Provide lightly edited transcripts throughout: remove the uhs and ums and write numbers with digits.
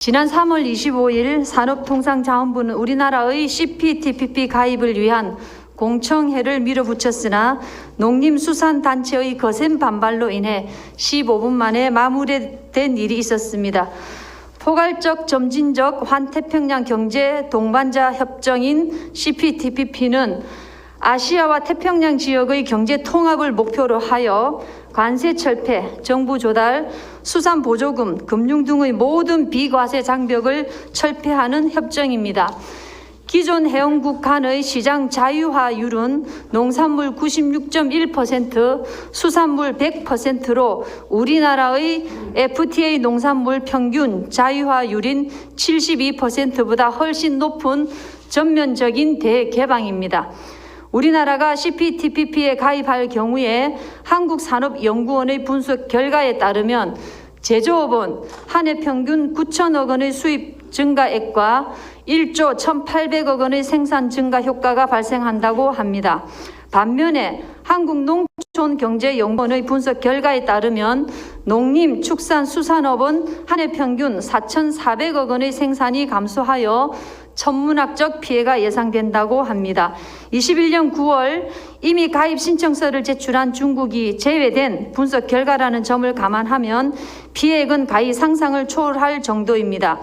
지난 3월 25일 산업통상자원부는 우리나라의 CPTPP 가입을 위한 공청회를 밀어붙였으나 농림수산단체의 거센 반발로 인해 15분 만에 마무리된 일이 있었습니다. 포괄적 점진적 환태평양 경제 동반자 협정인 CPTPP는 아시아와 태평양 지역의 경제 통합을 목표로 하여 관세 철폐, 정부 조달, 수산 보조금, 금융 등의 모든 비과세 장벽을 철폐하는 협정입니다. 기존 회원국 간의 시장 자유화율은 농산물 96.1%, 수산물 100%로 우리나라의 FTA 농산물 평균 자유화율인 72%보다 훨씬 높은 전면적인 대개방입니다. 우리나라가 CPTPP에 가입할 경우에 한국산업연구원의 분석 결과에 따르면 제조업은 한 해 평균 9천억 원의 수입 증가액과 1조 1,800억 원의 생산 증가 효과가 발생한다고 합니다. 반면에 한국농촌경제연구원의 분석 결과에 따르면 농림, 축산, 수산업은 한 해 평균 4,400억 원의 생산이 감소하여 천문학적 피해가 예상된다고 합니다. 21년 9월 이미 가입 신청서를 제출한 중국이 제외된 분석 결과라는 점을 감안하면 피해액은 가히 상상을 초월할 정도입니다.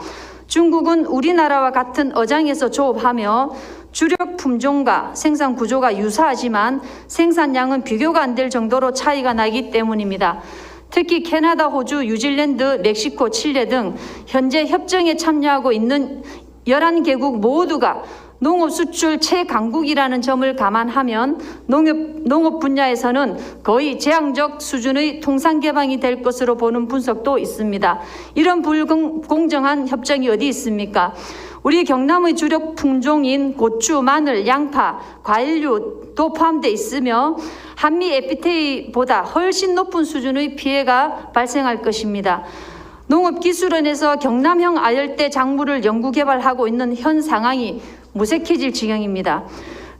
중국은 우리나라와 같은 어장에서 조업하며 주력 품종과 생산 구조가 유사하지만 생산량은 비교가 안 될 정도로 차이가 나기 때문입니다. 특히 캐나다, 호주, 뉴질랜드, 멕시코, 칠레 등 현재 협정에 참여하고 있는 11개국 모두가 농업 수출 최강국이라는 점을 감안하면 농업 분야에서는 거의 제한적 수준의 통상 개방이 될 것으로 보는 분석도 있습니다. 이런 불공정한 협정이 어디 있습니까? 우리 경남의 주력 품종인 고추, 마늘, 양파, 과일류도 포함되어 있으며 한미 FTA보다 훨씬 높은 수준의 피해가 발생할 것입니다. 농업기술원에서 경남형 아열대 작물을 연구개발하고 있는 현 상황이 무색해질 지경입니다.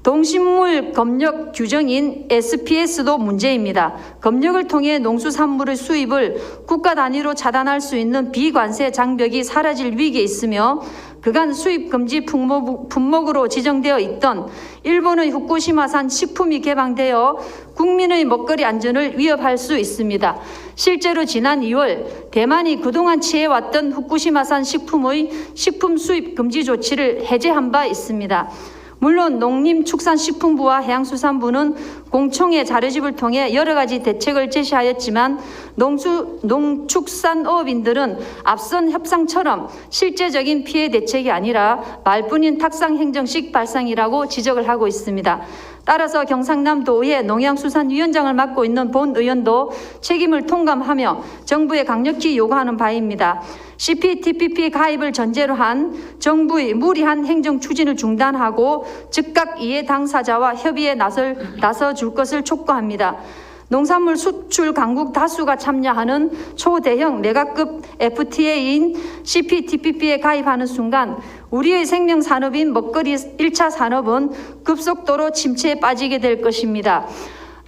동식물 검역 규정인 SPS도 문제입니다. 검역을 통해 농수산물의 수입을 국가 단위로 차단할 수 있는 비관세 장벽이 사라질 위기에 있으며 그간 수입 금지 품목으로 지정되어 있던 일본의 후쿠시마산 식품이 개방되어 국민의 먹거리 안전을 위협할 수 있습니다. 실제로 지난 2월 대만이 그동안 취해왔던 후쿠시마산 식품의 식품 수입 금지 조치를 해제한 바 있습니다. 물론 농림축산식품부와 해양수산부는 공청회 자료집을 통해 여러 가지 대책을 제시하였지만 농축산어업인들은 앞선 협상처럼 실제적인 피해 대책이 아니라 말뿐인 탁상 행정식 발상이라고 지적을 하고 있습니다. 따라서 경상남도의회 농양수산위원장을 맡고 있는 본 의원도 책임을 통감하며 정부에 강력히 요구하는 바입니다. CPTPP 가입을 전제로 한 정부의 무리한 행정 추진을 중단하고 즉각 이해 당사자와 협의에 나서줄 것을 촉구합니다. 농산물 수출 강국 다수가 참여하는 초대형 메가급 FTA인 CPTPP에 가입하는 순간 우리의 생명산업인 먹거리 1차 산업은 급속도로 침체에 빠지게 될 것입니다.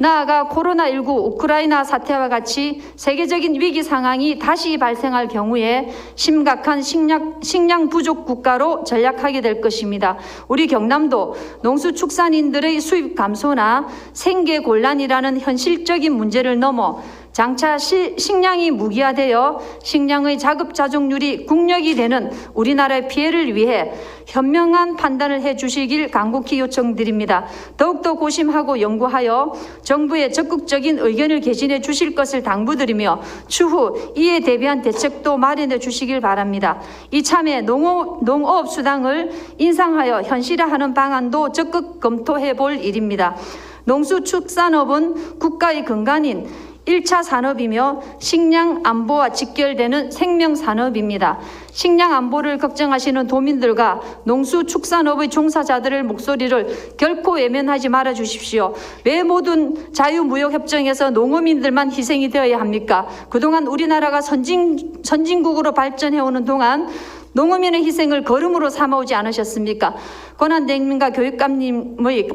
나아가 코로나19 우크라이나 사태와 같이 세계적인 위기 상황이 다시 발생할 경우에 심각한 식량 부족 국가로 전락하게 될 것입니다. 우리 경남도 농수축산인들의 수입 감소나 생계 곤란이라는 현실적인 문제를 넘어 장차 식량이 무기화되어 식량의 자급자족률이 국력이 되는 우리나라의 피해를 위해 현명한 판단을 해주시길 간곡히 요청드립니다. 더욱더 고심하고 연구하여 정부에 적극적인 의견을 개진해 주실 것을 당부드리며 추후 이에 대비한 대책도 마련해 주시길 바랍니다. 이참에 농업수당을 인상하여 현실화하는 방안도 적극 검토해 볼 일입니다. 농수축산업은 국가의 근간인 1차 산업이며 식량 안보와 직결되는 생명산업입니다. 식량 안보를 걱정하시는 도민들과 농수축산업의 종사자들의 목소리를 결코 외면하지 말아 주십시오. 왜 모든 자유무역협정에서 농어민들만 희생이 되어야 합니까? 그동안 우리나라가 선진국으로 발전해오는 동안 농어민의 희생을 걸음으로 삼아오지 않으셨습니까? 권한대행님과 교육감님의